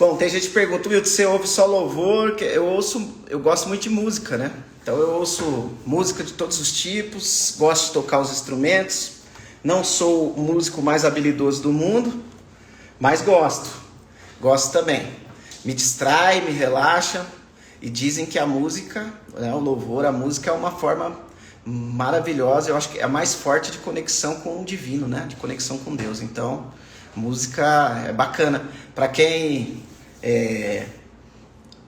Bom, tem gente que pergunta, Wilton, você ouve só louvor? Eu gosto muito de música, né? Então eu ouço música de todos os tipos, gosto de tocar os instrumentos. Não sou o músico mais habilidoso do mundo, mas gosto. Gosto também. Me distrai, me relaxa. E dizem que a música, né, o louvor, a música é uma forma maravilhosa. Eu acho que é a mais forte de conexão com o divino, né? De conexão com Deus. Então, música é bacana. Para quem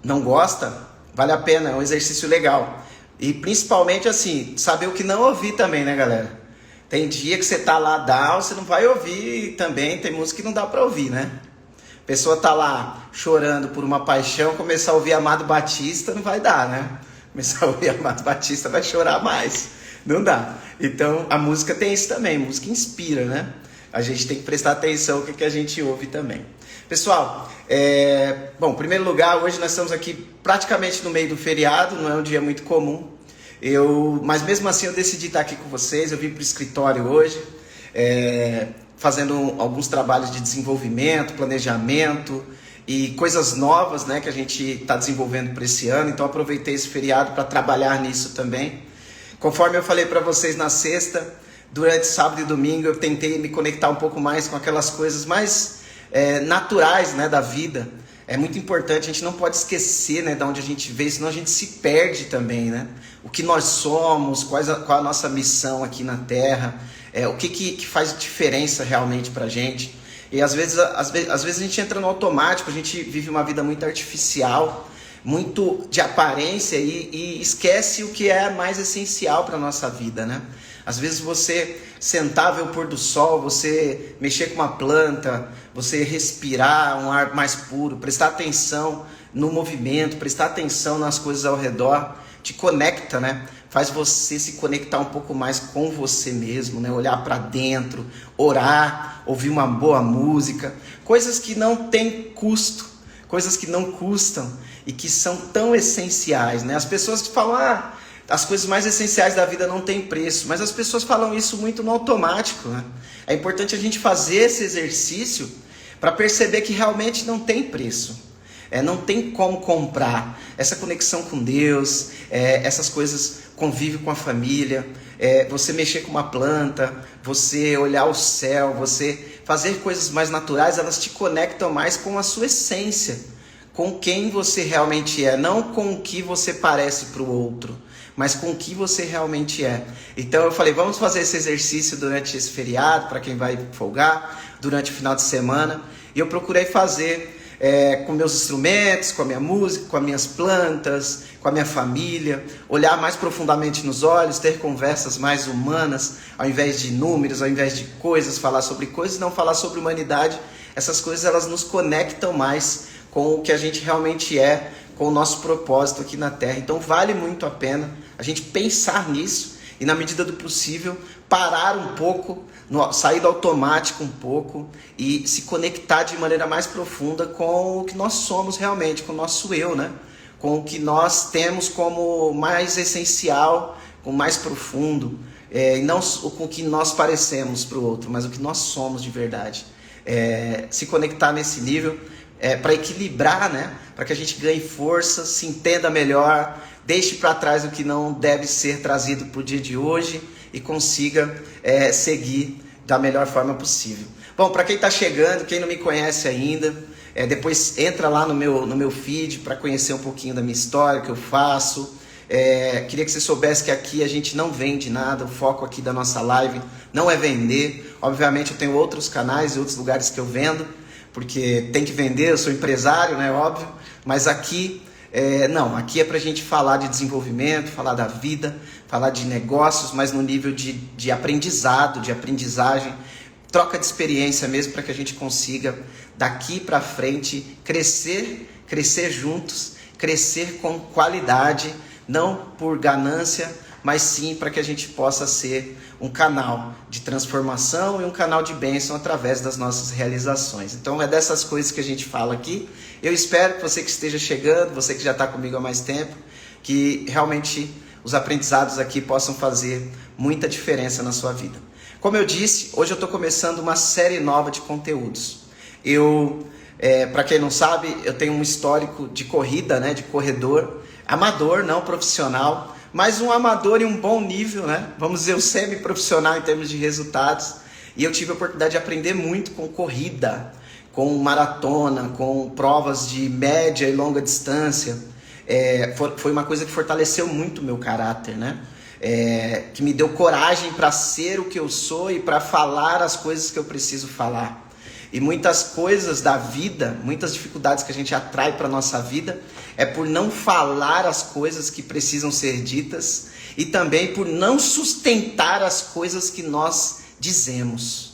não gosta, vale a pena, é um exercício legal. E principalmente assim, saber o que não ouvir também, né, galera? Tem dia que você tá lá down, você não vai ouvir também, tem música que não dá pra ouvir, né? A pessoa tá lá chorando por uma paixão, começar a ouvir Amado Batista, não vai dar, né? Começar a ouvir Amado Batista, vai chorar mais. Não dá. Então, a música tem isso também, a música inspira, né? A gente tem que prestar atenção no que a gente ouve também. Pessoal, bom, em primeiro lugar, hoje nós estamos aqui praticamente no meio do feriado, não é um dia muito comum. Mas mesmo assim eu decidi estar aqui com vocês, eu vim para o escritório hoje, fazendo alguns trabalhos de desenvolvimento, planejamento e coisas novas, né, que a gente está desenvolvendo para esse ano, então aproveitei esse feriado para trabalhar nisso também. Conforme eu falei para vocês na sexta, durante sábado e domingo eu tentei me conectar um pouco mais com aquelas coisas mais naturais, né, da vida. É muito importante, a gente não pode esquecer, né, de onde a gente veio, senão a gente se perde também, né? O que nós somos, qual a nossa missão aqui na Terra, o que faz diferença realmente pra gente. E às vezes a gente entra no automático, a gente vive uma vida muito artificial, muito de aparência e esquece o que é mais essencial para nossa vida, né? Às vezes você sentar, ver o pôr do sol, você mexer com uma planta, você respirar um ar mais puro, prestar atenção no movimento, prestar atenção nas coisas ao redor, te conecta, né? Faz você se conectar um pouco mais com você mesmo, né? Olhar para dentro, orar, ouvir uma boa música, coisas que não têm custo, coisas que não custam e que são tão essenciais, né? As pessoas que falam, as coisas mais essenciais da vida não têm preço, mas as pessoas falam isso muito no automático, né? É importante a gente fazer esse exercício para perceber que realmente não tem preço. Não tem como comprar essa conexão com Deus, essas coisas, convívio com a família, você mexer com uma planta, você olhar o céu, você fazer coisas mais naturais, elas te conectam mais com a sua essência, com quem você realmente é, não com o que você parece para o outro, mas com o que você realmente é. Então eu falei, vamos fazer esse exercício durante esse feriado, para quem vai folgar, durante o final de semana, e eu procurei fazer com meus instrumentos, com a minha música, com as minhas plantas, com a minha família, olhar mais profundamente nos olhos, ter conversas mais humanas, ao invés de números, ao invés de coisas, falar sobre coisas, não falar sobre humanidade. Essas coisas elas nos conectam mais com o que a gente realmente é, com o nosso propósito aqui na Terra. Então vale muito a pena a gente pensar nisso e, na medida do possível, parar um pouco, sair do automático um pouco e se conectar de maneira mais profunda com o que nós somos realmente, com o nosso eu, né? Com o que nós temos como mais essencial, com mais profundo, e não com o que nós parecemos para o outro, mas o que nós somos de verdade. Se conectar nesse nível para equilibrar, né? Para que a gente ganhe força, se entenda melhor, deixe para trás o que não deve ser trazido para o dia de hoje e consiga seguir da melhor forma possível. Bom, para quem está chegando, quem não me conhece ainda, depois entra lá no meu feed para conhecer um pouquinho da minha história, o que eu faço. Queria que você soubesse que aqui a gente não vende nada, o foco aqui da nossa live não é vender. Obviamente eu tenho outros canais e outros lugares que eu vendo, porque tem que vender, eu sou empresário, né, óbvio, mas aqui não, aqui é para a gente falar de desenvolvimento, falar da vida, falar de negócios, mas no nível de aprendizado, de aprendizagem, troca de experiência mesmo, para que a gente consiga daqui para frente crescer juntos, crescer com qualidade, não por ganância, mas sim para que a gente possa ser um canal de transformação e um canal de bênção através das nossas realizações. Então é dessas coisas que a gente fala aqui. Eu espero que você que esteja chegando, você que já está comigo há mais tempo, que realmente os aprendizados aqui possam fazer muita diferença na sua vida. Como eu disse, hoje eu estou começando uma série nova de conteúdos. Eu Para quem não sabe, eu tenho um histórico de corrida, né, de corredor, amador, não profissional, mas um amador em um bom nível, né? Vamos dizer, o semi-profissional em termos de resultados. E eu tive a oportunidade de aprender muito com corrida, com maratona, com provas de média e longa distância. Foi uma coisa que fortaleceu muito o meu caráter, né? Que me deu coragem para ser o que eu sou e para falar as coisas que eu preciso falar. E muitas coisas da vida, muitas dificuldades que a gente atrai para a nossa vida, é por não falar as coisas que precisam ser ditas e também por não sustentar as coisas que nós dizemos.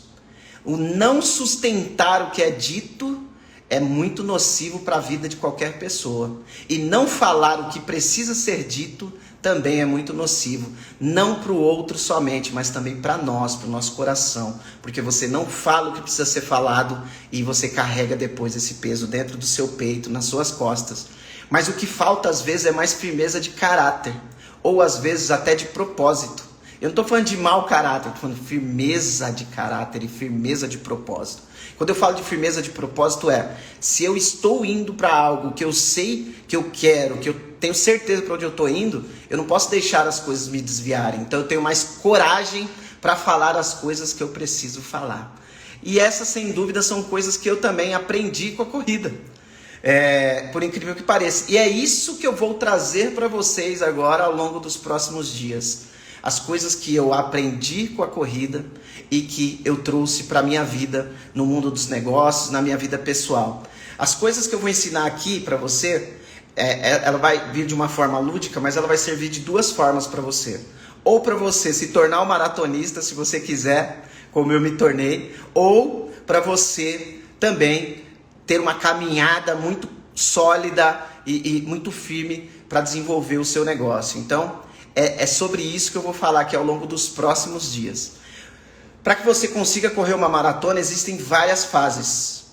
O não sustentar o que é dito é muito nocivo para a vida de qualquer pessoa. E não falar o que precisa ser dito também é muito nocivo. Não para o outro somente, mas também para nós, para o nosso coração. Porque você não fala o que precisa ser falado e você carrega depois esse peso dentro do seu peito, nas suas costas. Mas o que falta às vezes é mais firmeza de caráter. Ou às vezes até de propósito. Eu não estou falando de mau caráter, eu estou falando de firmeza de caráter e firmeza de propósito. Quando eu falo de firmeza de propósito se eu estou indo para algo que eu sei que eu quero, que eu tenho certeza para onde eu estou indo, eu não posso deixar as coisas me desviarem. Então eu tenho mais coragem para falar as coisas que eu preciso falar. E essas, sem dúvida, são coisas que eu também aprendi com a corrida. Por incrível que pareça. E é isso que eu vou trazer para vocês agora ao longo dos próximos dias. As coisas que eu aprendi com a corrida e que eu trouxe para a minha vida no mundo dos negócios, na minha vida pessoal. As coisas que eu vou ensinar aqui para você, ela vai vir de uma forma lúdica, mas ela vai servir de duas formas para você. Ou para você se tornar um maratonista, se você quiser, como eu me tornei, ou para você também ter uma caminhada muito sólida e muito firme para desenvolver o seu negócio. Então, é sobre isso que eu vou falar aqui ao longo dos próximos dias. Para que você consiga correr uma maratona, existem várias fases.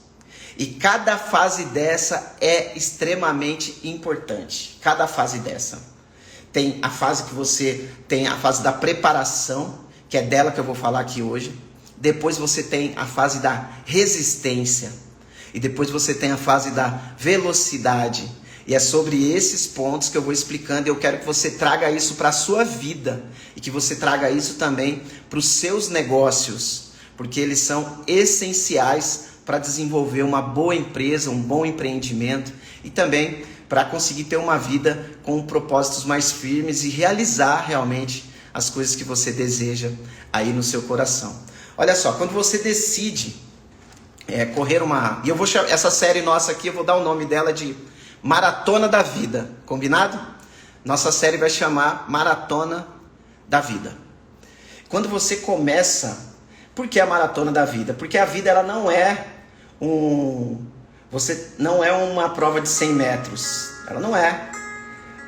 E cada fase dessa é extremamente importante. Cada fase dessa. Tem a fase que você tem, a fase da preparação, que é dela que eu vou falar aqui hoje. Depois você tem a fase da resistência. E depois você tem a fase da velocidade. E é sobre esses pontos que eu vou explicando e eu quero que você traga isso para a sua vida e que você traga isso também para os seus negócios, porque eles são essenciais para desenvolver uma boa empresa, um bom empreendimento e também para conseguir ter uma vida com propósitos mais firmes e realizar realmente as coisas que você deseja aí no seu coração. Olha só, quando você decide correr uma... E eu vou chamar essa série nossa aqui, eu vou dar o nome dela de Maratona da Vida, combinado? Nossa série vai chamar Maratona da Vida. Quando você começa, por que a Maratona da Vida? Porque a vida ela não é não é uma prova de 100 metros, ela não é.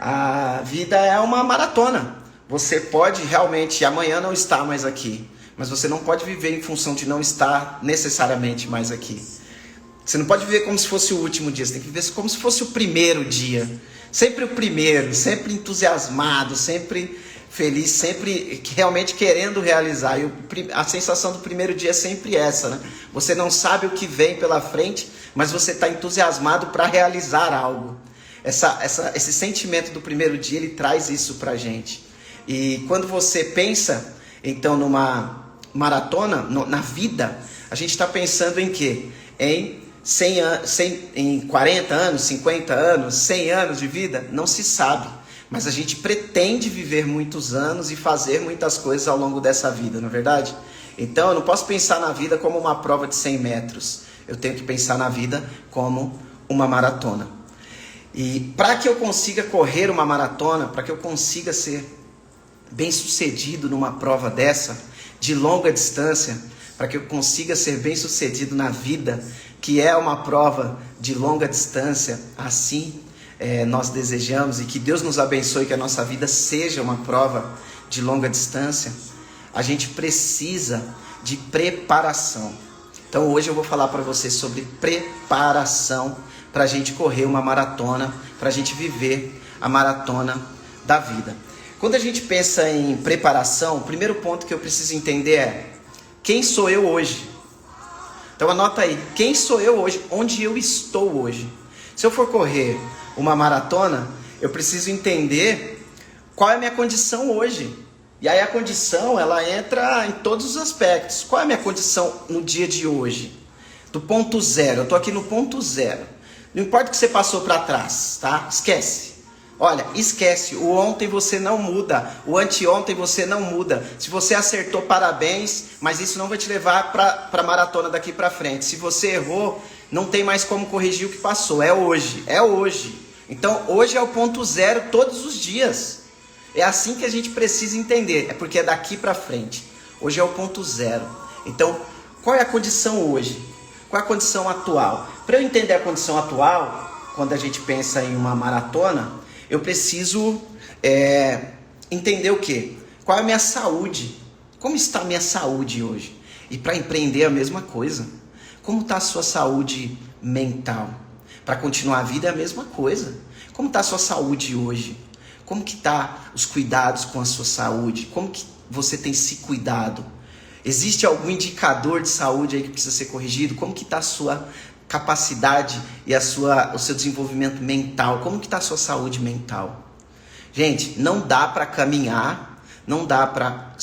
A vida é uma maratona. Você pode realmente amanhã não estar mais aqui, mas você não pode viver em função de não estar necessariamente mais aqui. Você não pode viver como se fosse o último dia, você tem que viver como se fosse o primeiro dia. Sempre o primeiro, sempre entusiasmado, sempre feliz, sempre realmente querendo realizar. E a sensação do primeiro dia é sempre essa, né? Você não sabe o que vem pela frente, mas você está entusiasmado para realizar algo. Esse sentimento do primeiro dia, ele traz isso para a gente. E quando você pensa, então, numa maratona, na vida, a gente está pensando em quê? Em 40 anos, 50 anos, 100 anos de vida? Não se sabe. Mas a gente pretende viver muitos anos e fazer muitas coisas ao longo dessa vida, não é verdade? Então eu não posso pensar na vida como uma prova de 100 metros. Eu tenho que pensar na vida como uma maratona. E para que eu consiga correr uma maratona, para que eu consiga ser bem sucedido numa prova dessa, de longa distância, para que eu consiga ser bem sucedido na vida, que é uma prova de longa distância, assim nós desejamos, e que Deus nos abençoe, que a nossa vida seja uma prova de longa distância, a gente precisa de preparação. Então hoje eu vou falar para você sobre preparação para a gente correr uma maratona, para a gente viver a maratona da vida. Quando a gente pensa em preparação, o primeiro ponto que eu preciso entender é: quem sou eu hoje? Então anota aí, quem sou eu hoje? Onde eu estou hoje? Se eu for correr uma maratona, eu preciso entender qual é a minha condição hoje. E aí a condição, ela entra em todos os aspectos. Qual é a minha condição no dia de hoje? Do ponto zero, eu estou aqui no ponto zero. Não importa o que você passou para trás, tá? Esquece. Olha, esquece, o ontem você não muda, o anteontem você não muda. Se você acertou, parabéns, mas isso não vai te levar para a maratona daqui para frente. Se você errou, não tem mais como corrigir o que passou, é hoje, é hoje. Então hoje é o ponto zero todos os dias. É assim que a gente precisa entender, é porque é daqui para frente. Hoje é o ponto zero. Então, qual é a condição hoje? Qual é a condição atual? Para eu entender a condição atual, quando a gente pensa em uma maratona, eu preciso entender o quê? Qual é a minha saúde? Como está a minha saúde hoje? E para empreender a mesma coisa. Como está a sua saúde mental? Para continuar a vida é a mesma coisa. Como está a sua saúde hoje? Como que está os cuidados com a sua saúde? Como que você tem se cuidado? Existe algum indicador de saúde aí que precisa ser corrigido? Como que está a sua capacidade e o seu desenvolvimento mental? Como que está a sua saúde mental? Gente, não dá para caminhar, não dá para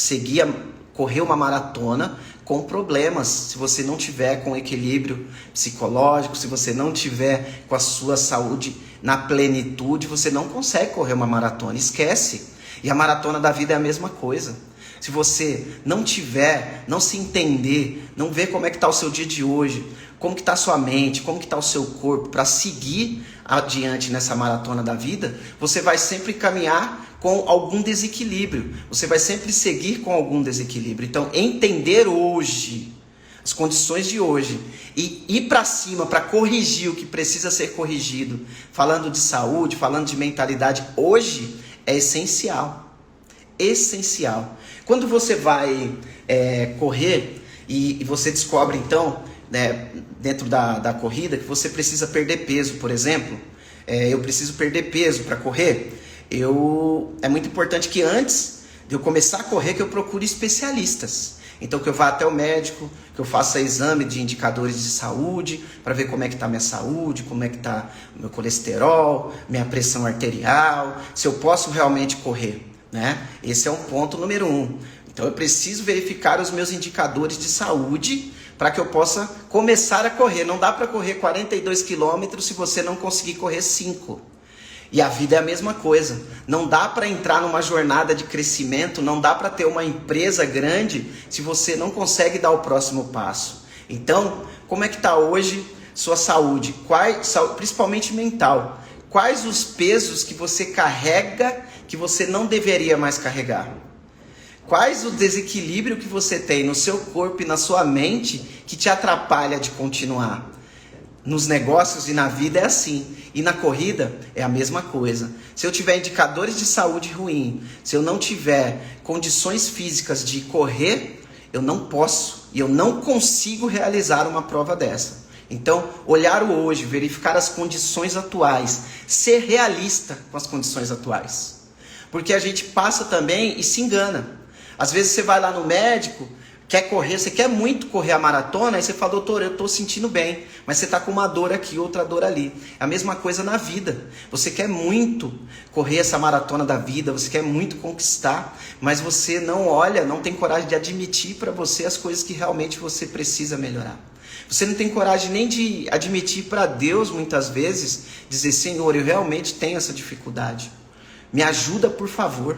correr uma maratona com problemas, se você não tiver com equilíbrio psicológico, se você não tiver com a sua saúde na plenitude, você não consegue correr uma maratona, esquece. E a maratona da vida é a mesma coisa. Se você não se entender, não ver como é que está o seu dia de hoje, como que está a sua mente, como que está o seu corpo, para seguir adiante nessa maratona da vida, você vai sempre caminhar com algum desequilíbrio. Você vai sempre seguir com algum desequilíbrio. Então, entender hoje, as condições de hoje, e ir para cima para corrigir o que precisa ser corrigido, falando de saúde, falando de mentalidade, hoje é essencial. Essencial. Quando você vai correr e você descobre então, dentro da corrida, que você precisa perder peso, por exemplo, eu preciso perder peso para correr, é muito importante que antes de eu começar a correr, que eu procure especialistas. Então que eu vá até o médico, que eu faça exame de indicadores de saúde, para ver como é que está a minha saúde, como é que está o meu colesterol, minha pressão arterial, se eu posso realmente correr, né? Esse é um ponto número 1. Então eu preciso verificar os meus indicadores de saúde para que eu possa começar a correr. Não dá para correr 42 quilômetros se você não conseguir correr 5. E a vida é a mesma coisa. Não dá para entrar numa jornada de crescimento, não dá para ter uma empresa grande se você não consegue dar o próximo passo. Então, como é que está hoje sua saúde? Principalmente mental. Quais os pesos que você carrega que você não deveria mais carregar? Quais o desequilíbrio que você tem no seu corpo e na sua mente que te atrapalha de continuar? Nos negócios e na vida é assim. E na corrida é a mesma coisa. Se eu tiver indicadores de saúde ruim, se eu não tiver condições físicas de correr, eu não posso e eu não consigo realizar uma prova dessa. Então, olhar o hoje, verificar as condições atuais, ser realista com as condições atuais. Porque a gente passa também e se engana. Às vezes você vai lá no médico, quer correr, você quer muito correr a maratona, aí você fala, doutor, eu estou sentindo bem, mas você está com uma dor aqui, outra dor ali. É a mesma coisa na vida. Você quer muito correr essa maratona da vida, você quer muito conquistar, mas você não olha, não tem coragem de admitir para você as coisas que realmente você precisa melhorar. Você não tem coragem nem de admitir para Deus, muitas vezes, dizer, Senhor, eu realmente tenho essa dificuldade. Me ajuda, por favor.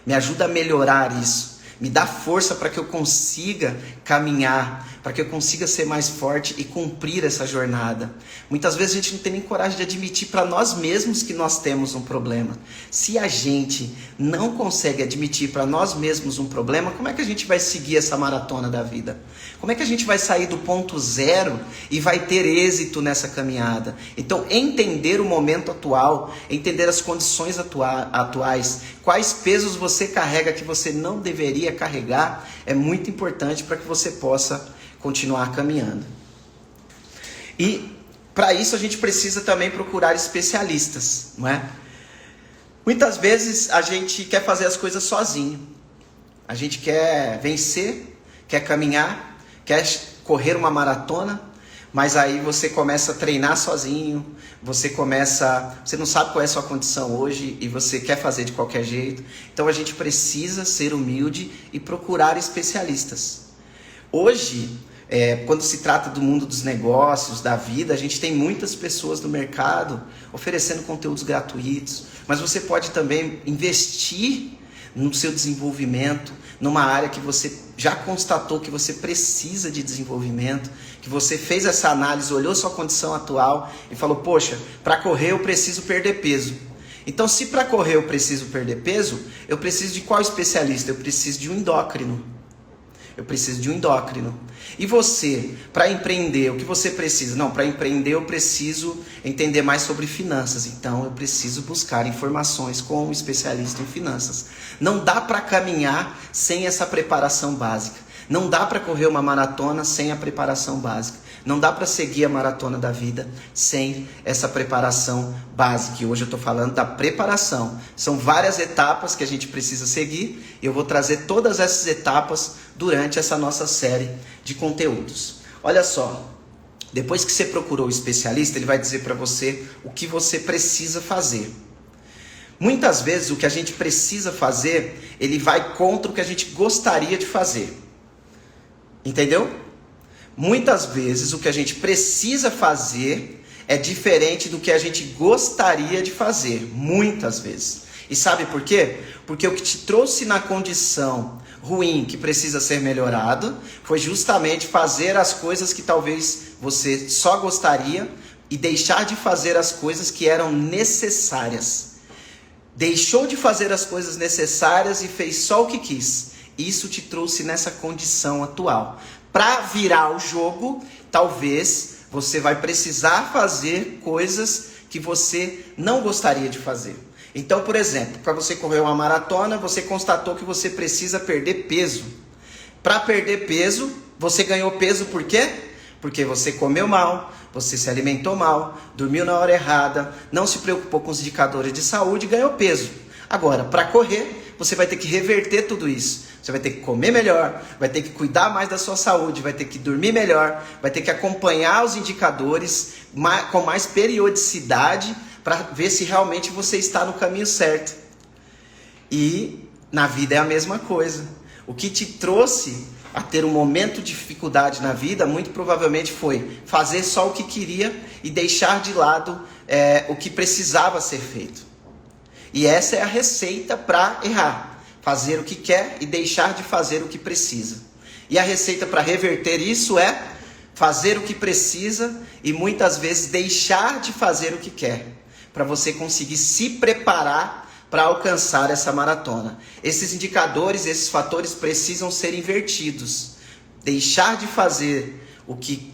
Me ajuda a melhorar isso. Me dá força para que eu consiga caminhar, para que eu consiga ser mais forte e cumprir essa jornada. Muitas vezes a gente não tem nem coragem de admitir para nós mesmos que nós temos um problema. Se a gente não consegue admitir para nós mesmos um problema, como é que a gente vai seguir essa maratona da vida? Como é que a gente vai sair do ponto zero e vai ter êxito nessa caminhada? Então, entender o momento atual, entender as condições atuais, quais pesos você carrega que você não deveria carregar, é muito importante para que você possa continuar caminhando. E para isso a gente precisa também procurar especialistas, não é? Muitas vezes a gente quer fazer as coisas sozinho. A gente quer vencer, quer caminhar, quer correr uma maratona, mas aí você começa a treinar sozinho, você não sabe qual é a sua condição hoje e você quer fazer de qualquer jeito. Então a gente precisa ser humilde e procurar especialistas. Hoje, quando se trata do mundo dos negócios, da vida, a gente tem muitas pessoas no mercado oferecendo conteúdos gratuitos, mas você pode também investir no seu desenvolvimento, numa área que você já constatou que você precisa de desenvolvimento, que você fez essa análise, olhou sua condição atual e falou, poxa, para correr eu preciso perder peso. Então, se para correr eu preciso perder peso, eu preciso de qual especialista? Eu preciso de um endócrino. E você, para empreender, o que você precisa? Não, para empreender eu preciso entender mais sobre finanças. Então eu preciso buscar informações com um especialista em finanças. Não dá para caminhar sem essa preparação básica. Não dá para correr uma maratona sem a preparação básica. Não dá para seguir a maratona da vida sem essa preparação básica. E hoje eu estou falando da preparação. São várias etapas que a gente precisa seguir. E eu vou trazer todas essas etapas durante essa nossa série de conteúdos. Olha só, depois que você procurou o especialista, ele vai dizer para você o que você precisa fazer. Muitas vezes o que a gente precisa fazer, ele vai contra o que a gente gostaria de fazer. Entendeu? Muitas vezes o que a gente precisa fazer é diferente do que a gente gostaria de fazer. Muitas vezes. E sabe por quê? Porque o que te trouxe na condição ruim, que precisa ser melhorado, foi justamente fazer as coisas que talvez você só gostaria e deixar de fazer as coisas que eram necessárias. Deixou de fazer as coisas necessárias e fez só o que quis. Isso te trouxe nessa condição atual. Para virar o jogo, talvez você vai precisar fazer coisas que você não gostaria de fazer. Então, por exemplo, para você correr uma maratona, você constatou que você precisa perder peso. Para perder peso, você ganhou peso por quê? Porque você comeu mal, você se alimentou mal, dormiu na hora errada, não se preocupou com os indicadores de saúde e ganhou peso. Agora, para correr, você vai ter que reverter tudo isso. Você vai ter que comer melhor, vai ter que cuidar mais da sua saúde, vai ter que dormir melhor, vai ter que acompanhar os indicadores com mais periodicidade para ver se realmente você está no caminho certo. E na vida é a mesma coisa. O que te trouxe a ter um momento de dificuldade na vida, muito provavelmente foi fazer só o que queria e deixar de lado o que precisava ser feito. E essa é a receita para errar. Fazer o que quer e deixar de fazer o que precisa. E a receita para reverter isso é fazer o que precisa e muitas vezes deixar de fazer o que quer. Para você conseguir se preparar para alcançar essa maratona. Esses indicadores, esses fatores precisam ser invertidos. Deixar de fazer o que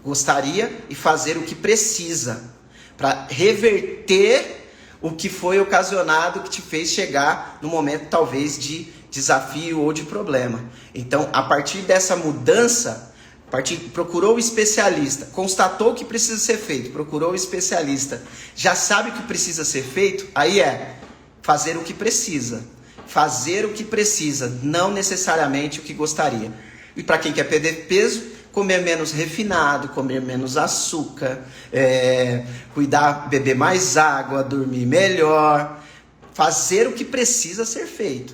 gostaria e fazer o que precisa. Para reverter o que foi ocasionado, que te fez chegar no momento talvez de desafio ou de problema. Então, a partir dessa mudança, procurou o especialista, constatou o que precisa ser feito, procurou o especialista, já sabe o que precisa ser feito, aí fazer o que precisa. Fazer o que precisa, não necessariamente o que gostaria. E para quem quer perder peso, comer menos refinado, comer menos açúcar, beber mais água, dormir melhor, fazer o que precisa ser feito.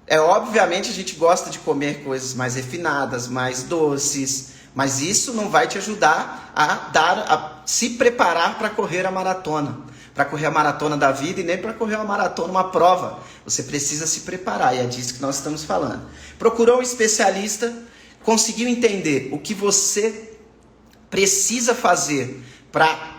Obviamente a gente gosta de comer coisas mais refinadas, mais doces, mas isso não vai te ajudar a se preparar para correr a maratona. Para correr a maratona da vida e nem para correr uma maratona, uma prova. Você precisa se preparar e é disso que nós estamos falando. Procurou um especialista, conseguiu entender o que você precisa fazer para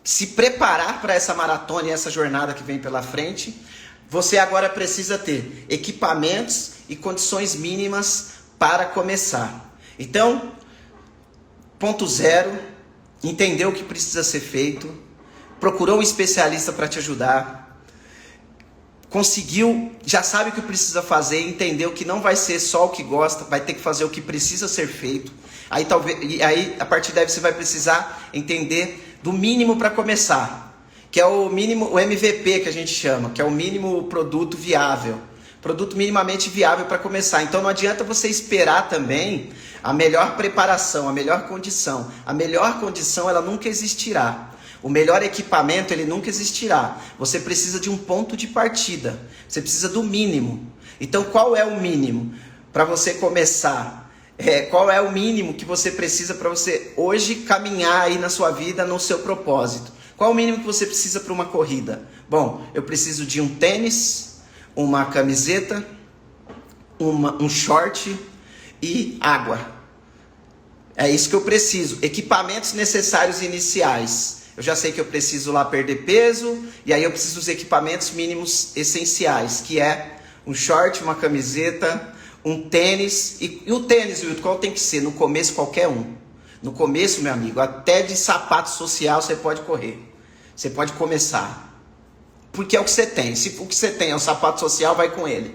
se preparar para essa maratona e essa jornada que vem pela frente. Você agora precisa ter equipamentos e condições mínimas para começar. Então, ponto zero, entendeu o que precisa ser feito, procurou um especialista para te ajudar, conseguiu, já sabe o que precisa fazer, entendeu que não vai ser só o que gosta, vai ter que fazer o que precisa ser feito. Aí a partir daí você vai precisar entender do mínimo para começar, que é o mínimo, o MVP que a gente chama, que é o mínimo produto viável produto minimamente viável para começar. Então não adianta você esperar também a melhor preparação, a melhor condição. A melhor condição ela nunca existirá. O melhor equipamento ele nunca existirá. Você precisa de um ponto de partida. Você precisa do mínimo. Então qual é o mínimo para você começar? Qual é o mínimo que você precisa para você hoje caminhar aí na sua vida, no seu propósito? Qual é o mínimo que você precisa para uma corrida? Bom, eu preciso de um tênis, uma camiseta, um short e água. É isso que eu preciso. Equipamentos necessários iniciais. Eu já sei que eu preciso lá perder peso, e aí eu preciso dos equipamentos mínimos essenciais, que é um short, uma camiseta, um tênis. E o tênis, Wilton, qual tem que ser? No começo, qualquer um. No começo, meu amigo, até de sapato social você pode correr. Você pode começar. Porque é o que você tem. Se o que você tem é um sapato social, vai com ele.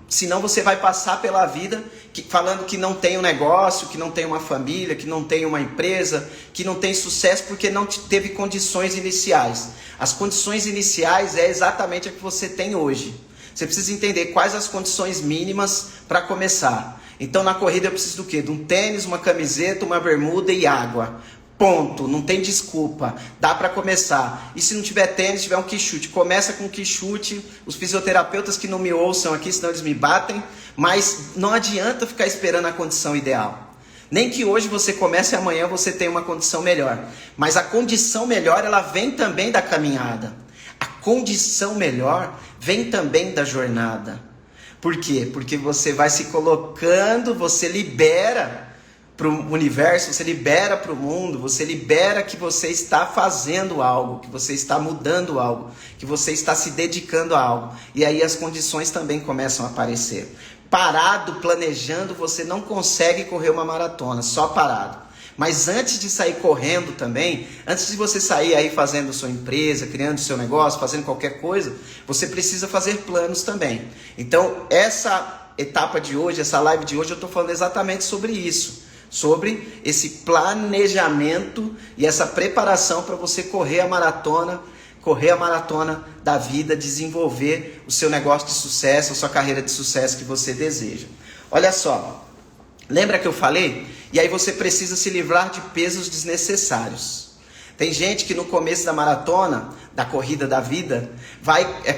Senão você vai passar pela vida falando que não tem um negócio, que não tem uma família, que não tem uma empresa, que não tem sucesso porque não teve condições iniciais. As condições iniciais é exatamente a que você tem hoje. Você precisa entender quais as condições mínimas para começar. Então na corrida eu preciso do quê? De um tênis, uma camiseta, uma bermuda e água. Ponto, não tem desculpa, dá para começar. E se não tiver tênis, tiver um quichute, começa com quichute. Os fisioterapeutas que não me ouçam aqui, senão eles me batem. Mas não adianta ficar esperando a condição ideal. Nem que hoje você comece e amanhã você tenha uma condição melhor. Mas a condição melhor, ela vem também da caminhada. A condição melhor vem também da jornada. Por quê? Porque você vai se colocando, você libera para o universo, você libera para o mundo, você libera que você está fazendo algo, que você está mudando algo, que você está se dedicando a algo. E aí as condições também começam a aparecer. Parado, planejando, você não consegue correr uma maratona, só parado. Mas antes de sair correndo também, antes de você sair aí fazendo sua empresa, criando seu negócio, fazendo qualquer coisa, você precisa fazer planos também. Então, essa etapa de hoje, essa live de hoje, eu estou falando exatamente sobre isso. Sobre esse planejamento e essa preparação para você correr a maratona da vida, desenvolver o seu negócio de sucesso, a sua carreira de sucesso que você deseja. Olha só, lembra que eu falei? E aí você precisa se livrar de pesos desnecessários. Tem gente que no começo da maratona, da corrida da vida,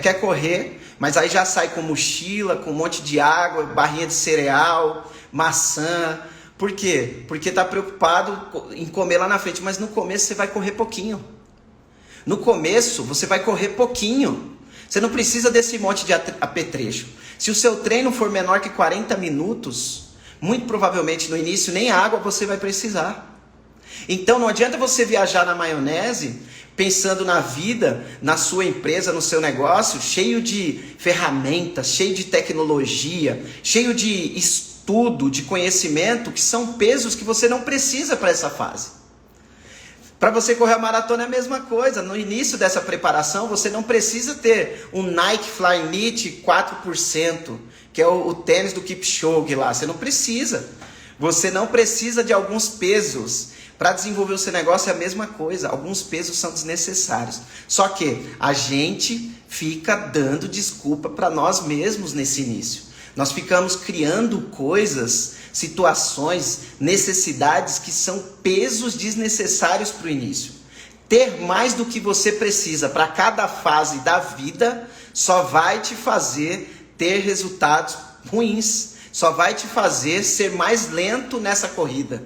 quer correr, mas aí já sai com mochila, com um monte de água, barrinha de cereal, maçã. Por quê? Porque está preocupado em comer lá na frente, mas no começo você vai correr pouquinho. No começo você vai correr pouquinho. Você não precisa desse monte de apetrecho. Se o seu treino for menor que 40 minutos, muito provavelmente no início nem água você vai precisar. Então não adianta você viajar na maionese pensando na vida, na sua empresa, no seu negócio, cheio de ferramentas, cheio de tecnologia, cheio de estudo, de conhecimento, que são pesos que você não precisa para essa fase. Para você correr a maratona é a mesma coisa. No início dessa preparação, você não precisa ter um Nike Flyknit 4%, que é o tênis do Kipchoge lá. Você não precisa. Você não precisa de alguns pesos. Para desenvolver o seu negócio é a mesma coisa. Alguns pesos são desnecessários. Só que a gente fica dando desculpa para nós mesmos nesse início. Nós ficamos criando coisas, situações, necessidades que são pesos desnecessários para o início. Ter mais do que você precisa para cada fase da vida só vai te fazer ter resultados ruins. Só vai te fazer ser mais lento nessa corrida.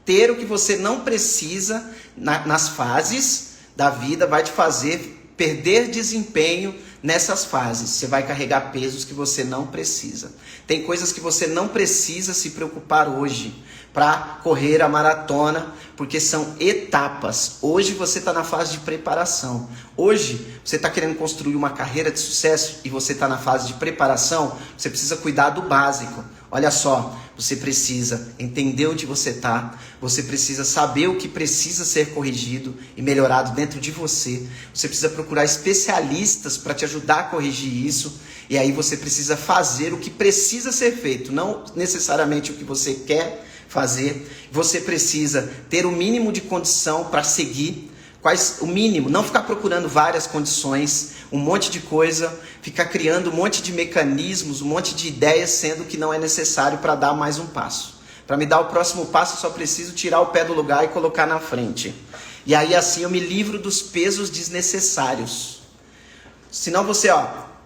Ter o que você não precisa nas fases da vida vai te fazer perder desempenho nessas fases. Você vai carregar pesos que você não precisa. Tem coisas que você não precisa se preocupar hoje para correr a maratona, porque são etapas. Hoje você está na fase de preparação. Hoje você está querendo construir uma carreira de sucesso e você está na fase de preparação. Você precisa cuidar do básico. Olha só, você precisa entender onde você está, você precisa saber o que precisa ser corrigido e melhorado dentro de você. Você precisa procurar especialistas para te ajudar a corrigir isso. E aí você precisa fazer o que precisa ser feito, não necessariamente o que você quer fazer. Você precisa ter o mínimo de condição para seguir. quais o mínimo, não ficar procurando várias condições, um monte de coisa, ficar criando um monte de mecanismos, um monte de ideias, sendo que não é necessário para dar mais um passo. Para me dar o próximo passo, eu só preciso tirar o pé do lugar e colocar na frente. E aí assim eu me livro dos pesos desnecessários. Senão você,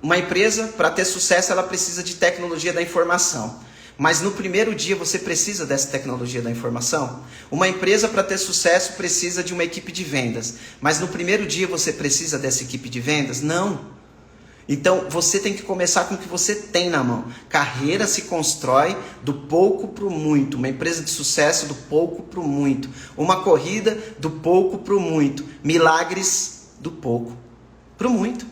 uma empresa, para ter sucesso, ela precisa de tecnologia da informação. Mas no primeiro dia você precisa dessa tecnologia da informação? Uma empresa, para ter sucesso, precisa de uma equipe de vendas. Mas no primeiro dia você precisa dessa equipe de vendas? Não. Então você tem que começar com o que você tem na mão. Carreira se constrói do pouco para o muito. Uma empresa de sucesso do pouco para o muito. Uma corrida do pouco para o muito. Milagres do pouco para o muito.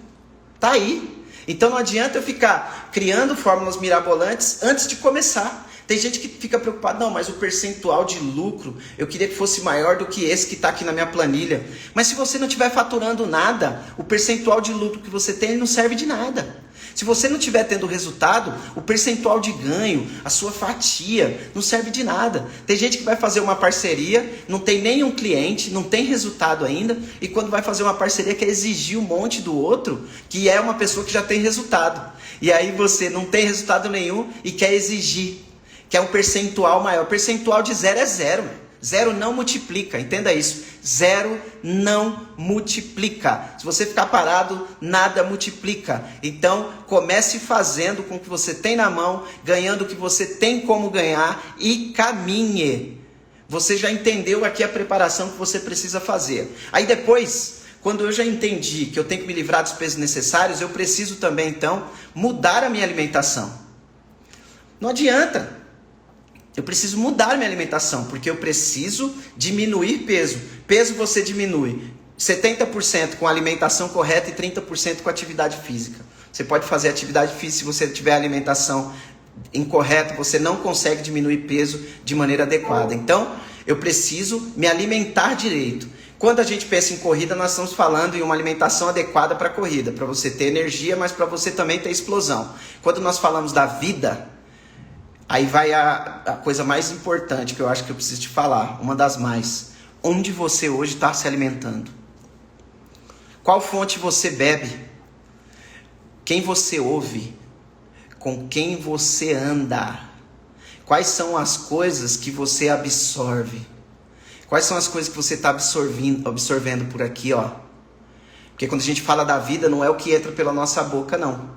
Tá aí. Então não adianta eu ficar criando fórmulas mirabolantes antes de começar. Tem gente que fica preocupada, não, mas o percentual de lucro, eu queria que fosse maior do que esse que está aqui na minha planilha. Mas se você não estiver faturando nada, o percentual de lucro que você tem não serve de nada. Se você não estiver tendo resultado, o percentual de ganho, a sua fatia, não serve de nada. Tem gente que vai fazer uma parceria, não tem nenhum cliente, não tem resultado ainda, e quando vai fazer uma parceria quer exigir um monte do outro, que é uma pessoa que já tem resultado. E aí você não tem resultado nenhum e quer exigir, quer um percentual maior. Percentual de 0 é 0. 0 não multiplica, entenda isso. 0 não multiplica. Se você ficar parado, nada multiplica. Então, comece fazendo com o que você tem na mão, ganhando o que você tem como ganhar e caminhe. Você já entendeu aqui a preparação que você precisa fazer. Aí depois, quando eu já entendi que eu tenho que me livrar dos pesos necessários, eu preciso também, então, mudar a minha alimentação. Não adianta. Eu preciso mudar minha alimentação, porque eu preciso diminuir peso. Peso você diminui 70% com a alimentação correta e 30% com a atividade física. Você pode fazer atividade física, se você tiver alimentação incorreta, você não consegue diminuir peso de maneira adequada. Então, eu preciso me alimentar direito. Quando a gente pensa em corrida, nós estamos falando em uma alimentação adequada para a corrida, para você ter energia, mas para você também ter explosão. Quando nós falamos da vida, aí vai a coisa mais importante que eu acho que eu preciso te falar, uma das mais. Onde você hoje está se alimentando? Qual fonte você bebe? Quem você ouve? Com quem você anda? Quais são as coisas que você absorve? Quais são as coisas que você está absorvendo por aqui, ó? Porque quando a gente fala da vida, não é o que entra pela nossa boca, não.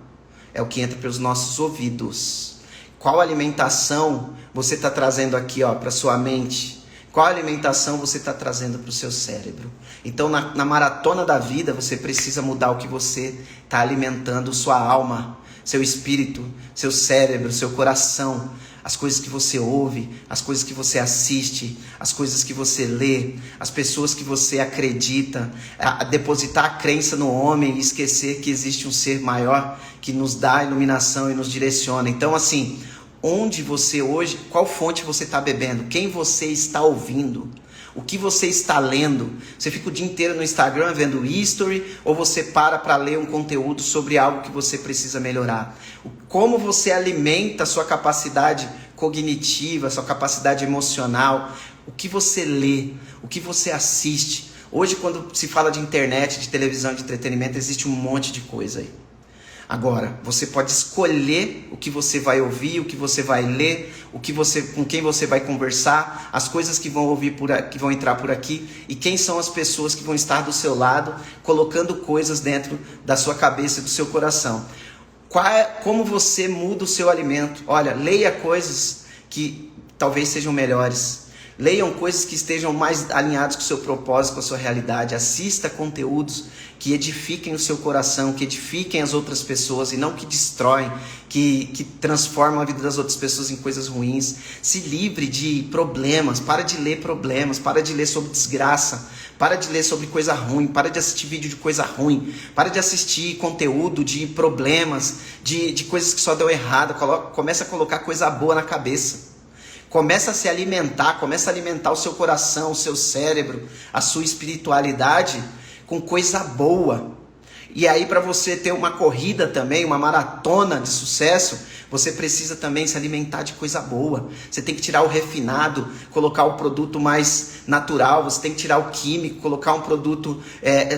É o que entra pelos nossos ouvidos. Qual alimentação você está trazendo aqui, ó, para sua mente? Qual alimentação você está trazendo para o seu cérebro? Então, na maratona da vida, você precisa mudar o que você está alimentando, sua alma, seu espírito, seu cérebro, seu coração. As coisas que você ouve, as coisas que você assiste, as coisas que você lê, as pessoas que você acredita, a depositar a crença no homem e esquecer que existe um ser maior que nos dá iluminação e nos direciona. Então, assim, onde você hoje, qual fonte você está bebendo? Quem você está ouvindo? O que você está lendo? Você fica o dia inteiro no Instagram vendo history, ou você para ler um conteúdo sobre algo que você precisa melhorar? Como você alimenta a sua capacidade cognitiva, a sua capacidade emocional? O que você lê? O que você assiste? Hoje, quando se fala de internet, de televisão, de entretenimento, existe um monte de coisa aí. Agora, você pode escolher o que você vai ouvir, o que você vai ler, com quem você vai conversar, as coisas que vão ouvir que vão entrar por aqui e quem são as pessoas que vão estar do seu lado, colocando coisas dentro da sua cabeça e do seu coração. Como você muda o seu alimento? Olha, leia coisas que talvez sejam melhores. Leiam coisas que estejam mais alinhadas com o seu propósito, com a sua realidade. Assista conteúdos que edifiquem o seu coração, que edifiquem as outras pessoas e não que destroem, que transformam a vida das outras pessoas em coisas ruins. Se livre de problemas, para de ler problemas, para de ler sobre desgraça, para de ler sobre coisa ruim, para de assistir vídeo de coisa ruim, para de assistir conteúdo de problemas, de coisas que só deu errado. Começa a colocar coisa boa na cabeça. Começa a se alimentar, começa a alimentar o seu coração, o seu cérebro, a sua espiritualidade com coisa boa. E aí, para você ter uma corrida também, uma maratona de sucesso, você precisa também se alimentar de coisa boa. Você tem que tirar o refinado, colocar o produto mais natural, você tem que tirar o químico, colocar um produto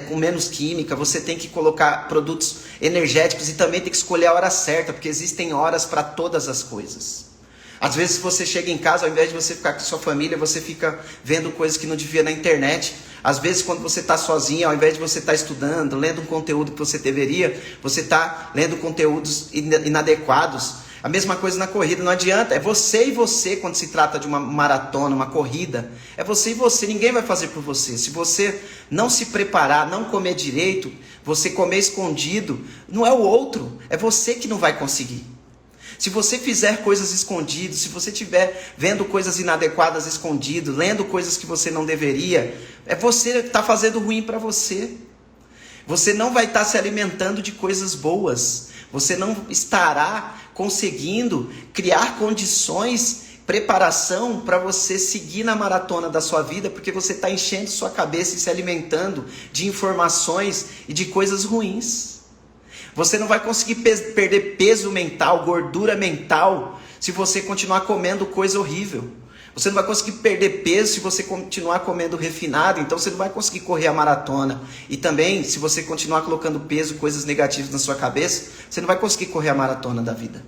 com menos química, você tem que colocar produtos energéticos e também tem que escolher a hora certa, porque existem horas para todas as coisas. Às vezes você chega em casa, ao invés de você ficar com sua família, você fica vendo coisas que não devia na internet. Às vezes quando você está sozinho, ao invés de você estar estudando, lendo um conteúdo que você deveria, você está lendo conteúdos inadequados. A mesma coisa na corrida, não adianta, é você e você quando se trata de uma maratona, uma corrida. É você e você, ninguém vai fazer por você. Se você não se preparar, não comer direito, você comer escondido, não é o outro, é você que não vai conseguir. Se você fizer coisas escondidas, se você estiver vendo coisas inadequadas escondido, lendo coisas que você não deveria, é você que está fazendo ruim para você. Você não vai estar se alimentando de coisas boas. Você não estará conseguindo criar condições, preparação para você seguir na maratona da sua vida, porque você está enchendo sua cabeça e se alimentando de informações e de coisas ruins. Você não vai conseguir perder peso mental, gordura mental, se você continuar comendo coisa horrível. Você não vai conseguir perder peso se você continuar comendo refinado, então você não vai conseguir correr a maratona. E também, se você continuar colocando peso, coisas negativas na sua cabeça, você não vai conseguir correr a maratona da vida.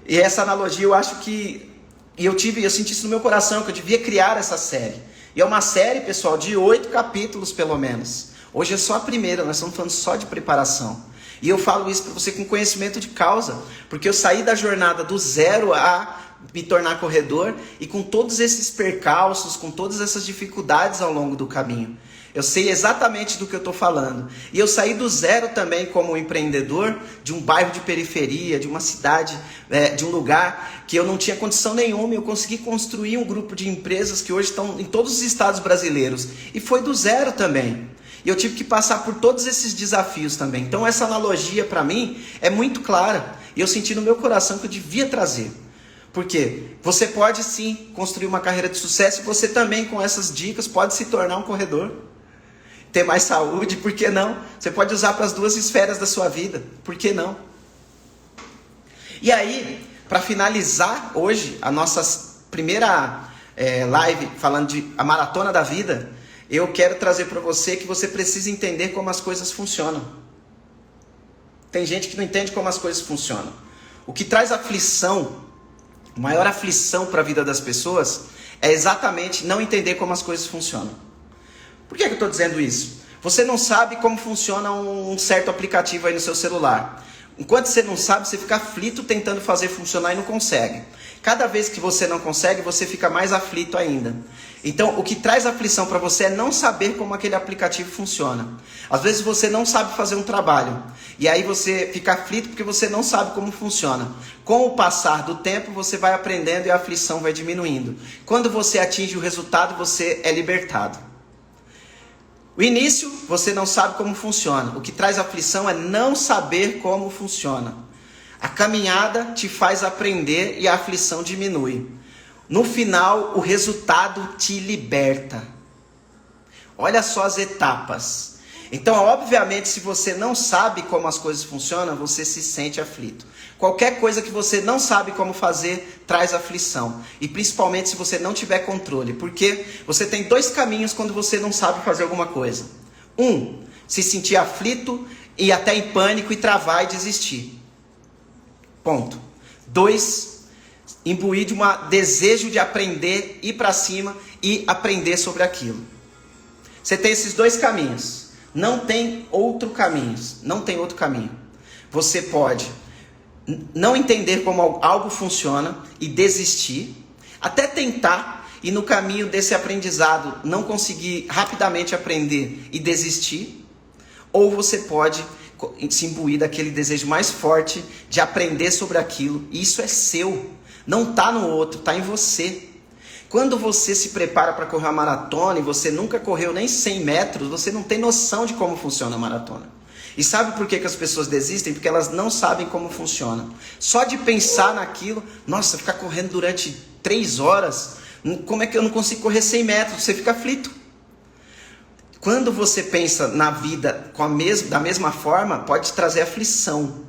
E essa analogia eu acho que... eu senti isso no meu coração, que eu devia criar essa série. E é uma série, pessoal, de 8 capítulos pelo menos. Hoje é só a primeira, nós estamos falando só de preparação. E eu falo isso para você com conhecimento de causa, porque eu saí da jornada do zero a me tornar corredor e com todos esses percalços, com todas essas dificuldades ao longo do caminho. Eu sei exatamente do que eu estou falando. E eu saí do zero também como empreendedor de um bairro de periferia, de uma cidade, de um lugar que eu não tinha condição nenhuma. E eu consegui construir um grupo de empresas que hoje estão em todos os estados brasileiros. E foi do zero também. E eu tive que passar por todos esses desafios também. Então essa analogia para mim é muito clara. E eu senti no meu coração que eu devia trazer. Porque você pode sim construir uma carreira de sucesso e você também com essas dicas pode se tornar um corredor. Ter mais saúde, por que não? Você pode usar para as duas esferas da sua vida, por que não? E aí, para finalizar hoje a nossa primeira live falando de a maratona da vida, eu quero trazer para você que você precisa entender como as coisas funcionam. Tem gente que não entende como as coisas funcionam. O que traz aflição, maior aflição para a vida das pessoas, é exatamente não entender como as coisas funcionam. Por que eu estou dizendo isso? Você não sabe como funciona um certo aplicativo aí no seu celular. Enquanto você não sabe, você fica aflito tentando fazer funcionar e não consegue. Cada vez que você não consegue, você fica mais aflito ainda. Então, o que traz aflição para você é não saber como aquele aplicativo funciona. Às vezes você não sabe fazer um trabalho. E aí você fica aflito porque você não sabe como funciona. Com o passar do tempo, você vai aprendendo e a aflição vai diminuindo. Quando você atinge o resultado, você é libertado. O início, você não sabe como funciona. O que traz aflição é não saber como funciona. A caminhada te faz aprender e a aflição diminui. No final, o resultado te liberta. Olha só as etapas. Então, obviamente, se você não sabe como as coisas funcionam, você se sente aflito. Qualquer coisa que você não sabe como fazer, traz aflição. E principalmente se você não tiver controle. Porque você tem 2 caminhos quando você não sabe fazer alguma coisa. 1, se sentir aflito e até em pânico e travar e desistir. Ponto. 2, imbuir de um desejo de aprender, ir para cima e aprender sobre aquilo. Você tem esses 2 caminhos. Não tem outro caminho. Não tem outro caminho. Você pode não entender como algo funciona e desistir, até tentar e no caminho desse aprendizado não conseguir rapidamente aprender e desistir, ou você pode se imbuir daquele desejo mais forte de aprender sobre aquilo, e isso é seu, não está no outro, está em você. Quando você se prepara para correr uma maratona e você nunca correu nem 100 metros, você não tem noção de como funciona a maratona. E sabe por que as pessoas desistem? Porque elas não sabem como funciona. Só de pensar naquilo, nossa, ficar correndo durante 3 horas, como é que eu não consigo correr 100 metros? Você fica aflito. Quando você pensa na vida da mesma forma, pode trazer aflição.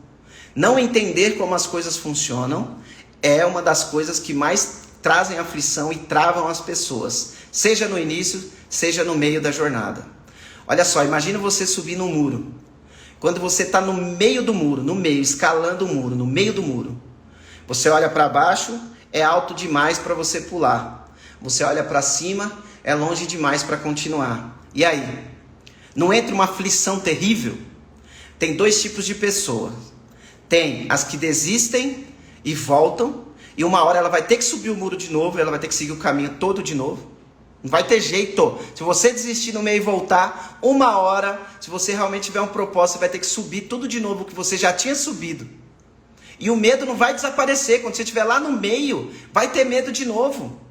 Não entender como as coisas funcionam é uma das coisas que mais trazem aflição e travam as pessoas, seja no início, seja no meio da jornada. Olha só, imagina você subir no muro. Quando você está no meio do muro, escalando o muro, no meio do muro, você olha para baixo, é alto demais para você pular. Você olha para cima, é longe demais para continuar. E aí? Não entra uma aflição terrível? Tem dois tipos de pessoas. Tem as que desistem e voltam, e uma hora ela vai ter que subir o muro de novo, ela vai ter que seguir o caminho todo de novo. Não vai ter jeito. Se você desistir no meio e voltar, uma hora, se você realmente tiver um propósito, você vai ter que subir tudo de novo que você já tinha subido. E o medo não vai desaparecer. Quando você estiver lá no meio, vai ter medo de novo.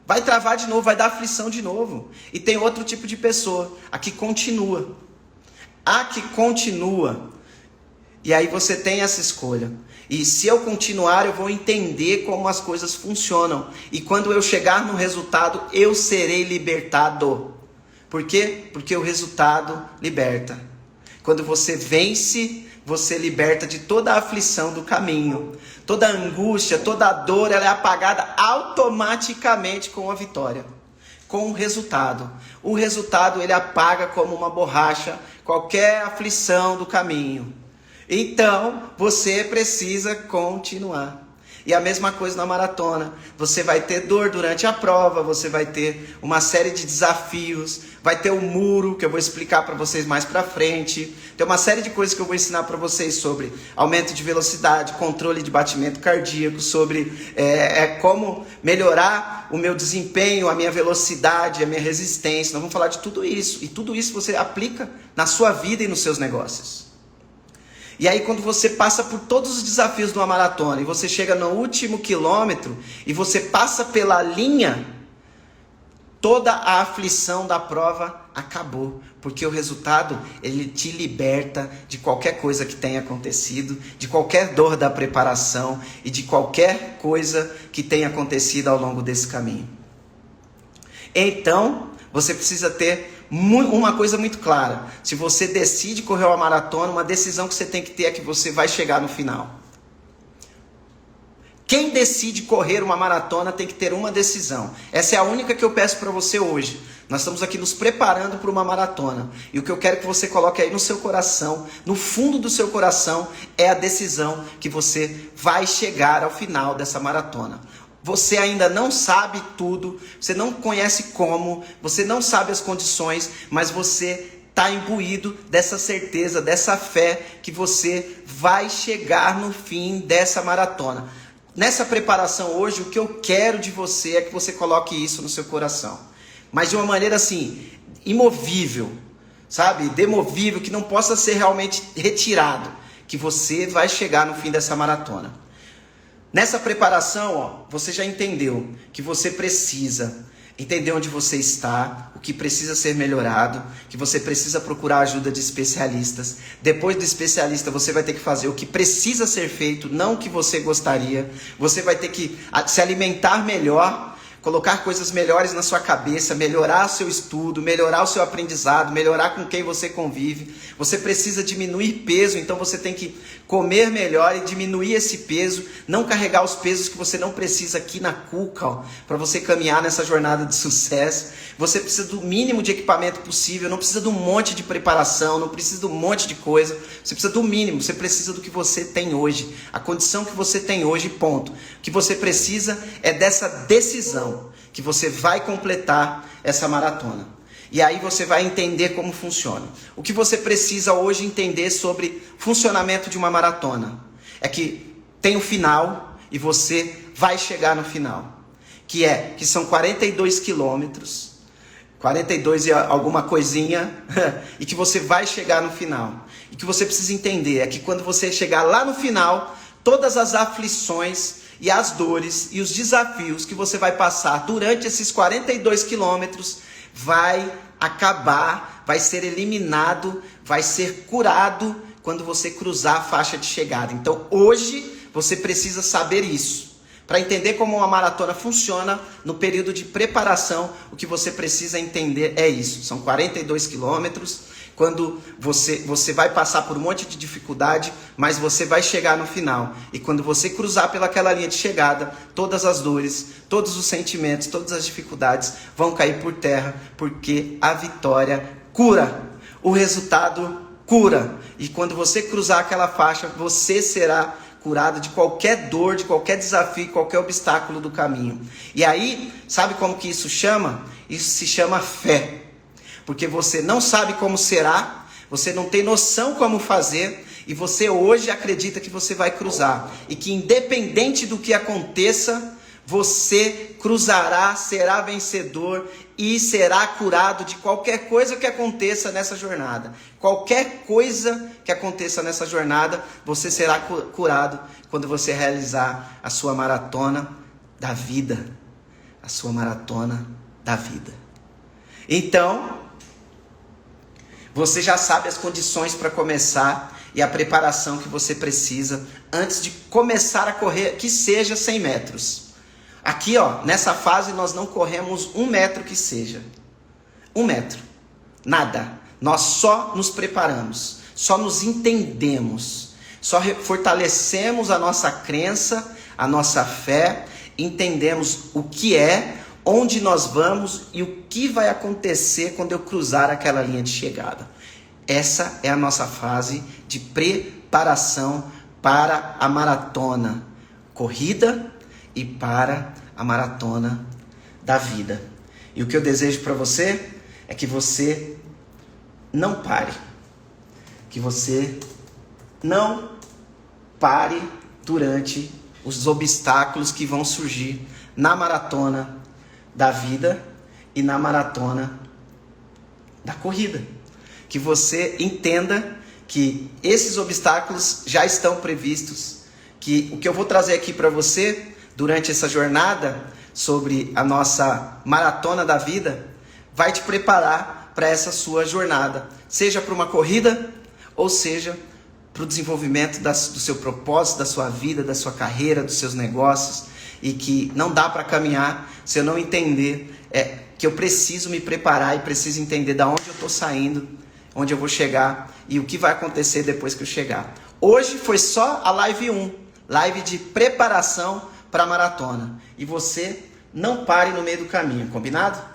Vai travar de novo, vai dar aflição de novo. E tem outro tipo de pessoa, a que continua. A que continua. E aí você tem essa escolha. E se eu continuar, eu vou entender como as coisas funcionam. E quando eu chegar no resultado, eu serei libertado. Por quê? Porque o resultado liberta. Quando você vence, você liberta de toda a aflição do caminho. Toda a angústia, toda a dor, ela é apagada automaticamente com a vitória. Com o resultado. O resultado, ele apaga como uma borracha qualquer aflição do caminho. Então, você precisa continuar. E a mesma coisa na maratona. Você vai ter dor durante a prova, você vai ter uma série de desafios, vai ter o muro, que eu vou explicar para vocês mais para frente. Tem uma série de coisas que eu vou ensinar para vocês sobre aumento de velocidade, controle de batimento cardíaco, sobre como melhorar o meu desempenho, a minha velocidade, a minha resistência. Nós vamos falar de tudo isso. E tudo isso você aplica na sua vida e nos seus negócios. E aí quando você passa por todos os desafios de uma maratona e você chega no último quilômetro e você passa pela linha, toda a aflição da prova acabou. Porque o resultado, ele te liberta de qualquer coisa que tenha acontecido, de qualquer dor da preparação e de qualquer coisa que tenha acontecido ao longo desse caminho. Então, você precisa ter uma coisa muito clara. Se você decide correr uma maratona, uma decisão que você tem que ter é que você vai chegar no final. Quem decide correr uma maratona tem que ter uma decisão. Essa é a única que eu peço para você hoje. Nós estamos aqui nos preparando para uma maratona. E o que eu quero que você coloque aí no seu coração, no fundo do seu coração, é a decisão que você vai chegar ao final dessa maratona. Você ainda não sabe tudo, você não conhece como, você não sabe as condições, mas você está imbuído dessa certeza, dessa fé que você vai chegar no fim dessa maratona. Nessa preparação hoje, o que eu quero de você é que você coloque isso no seu coração. Mas de uma maneira assim, imovível, sabe? Demovível, que não possa ser realmente retirado. Que você vai chegar no fim dessa maratona. Nessa preparação, você já entendeu que você precisa entender onde você está, o que precisa ser melhorado, que você precisa procurar ajuda de especialistas. Depois do especialista, você vai ter que fazer o que precisa ser feito, não o que você gostaria. Você vai ter que se alimentar melhor, colocar coisas melhores na sua cabeça, melhorar o seu estudo, melhorar o seu aprendizado, melhorar com quem você convive. Você precisa diminuir peso, então você tem que comer melhor e diminuir esse peso, não carregar os pesos que você não precisa aqui na cuca, para você caminhar nessa jornada de sucesso. Você precisa do mínimo de equipamento possível, não precisa de um monte de preparação, não precisa de um monte de coisa. Você precisa do mínimo, você precisa do que você tem hoje, a condição que você tem hoje, ponto. O que você precisa é dessa decisão, que você vai completar essa maratona. E aí você vai entender como funciona. O que você precisa hoje entender sobre funcionamento de uma maratona é que tem o final e você vai chegar no final. Que são 42 quilômetros, 42 e alguma coisinha, e que você vai chegar no final. E que você precisa entender é que quando você chegar lá no final, todas as aflições e as dores e os desafios que você vai passar durante esses 42 quilômetros vai acabar, vai ser eliminado, vai ser curado quando você cruzar a faixa de chegada. Então hoje você precisa saber isso, Para entender como uma maratona funciona, no período de preparação, o que você precisa entender é isso. São 42 quilômetros, quando você vai passar por um monte de dificuldade, mas você vai chegar no final. E quando você cruzar pelaquela linha de chegada, todas as dores, todos os sentimentos, todas as dificuldades vão cair por terra, porque a vitória cura. O resultado cura. E quando você cruzar aquela faixa, você será curado de qualquer dor, de qualquer desafio, qualquer obstáculo do caminho. E aí, sabe como que isso chama? Isso se chama fé. Porque você não sabe como será, você não tem noção como fazer, e você hoje acredita que você vai cruzar. E que independente do que aconteça, você cruzará, será vencedor e será curado de qualquer coisa que aconteça nessa jornada. Qualquer coisa que aconteça nessa jornada, você será curado quando você realizar a sua maratona da vida. A sua maratona da vida. Então, você já sabe as condições para começar e a preparação que você precisa antes de começar a correr, que seja 100 metros. Aqui, nessa fase, nós não corremos 1 metro que seja. 1 metro. Nada. Nós só nos preparamos. Só nos entendemos. Só fortalecemos a nossa crença, a nossa fé. Entendemos o que é, onde nós vamos e o que vai acontecer quando eu cruzar aquela linha de chegada. Essa é a nossa fase de preparação para a maratona corrida e para a maratona da vida. E o que eu desejo para você é que você não pare. Que você não pare durante os obstáculos que vão surgir na maratona da vida e na maratona da corrida. Que você entenda que esses obstáculos já estão previstos, que o que eu vou trazer aqui para você durante essa jornada sobre a nossa maratona da vida vai te preparar para essa sua jornada, seja para uma corrida ou seja para o desenvolvimento do seu propósito, da sua vida, da sua carreira, dos seus negócios, e que não dá para caminhar se eu não entender que eu preciso me preparar e preciso entender de onde eu estou saindo, onde eu vou chegar e o que vai acontecer depois que eu chegar. Hoje foi só a live 1, live de preparação para a maratona. E você não pare no meio do caminho, combinado?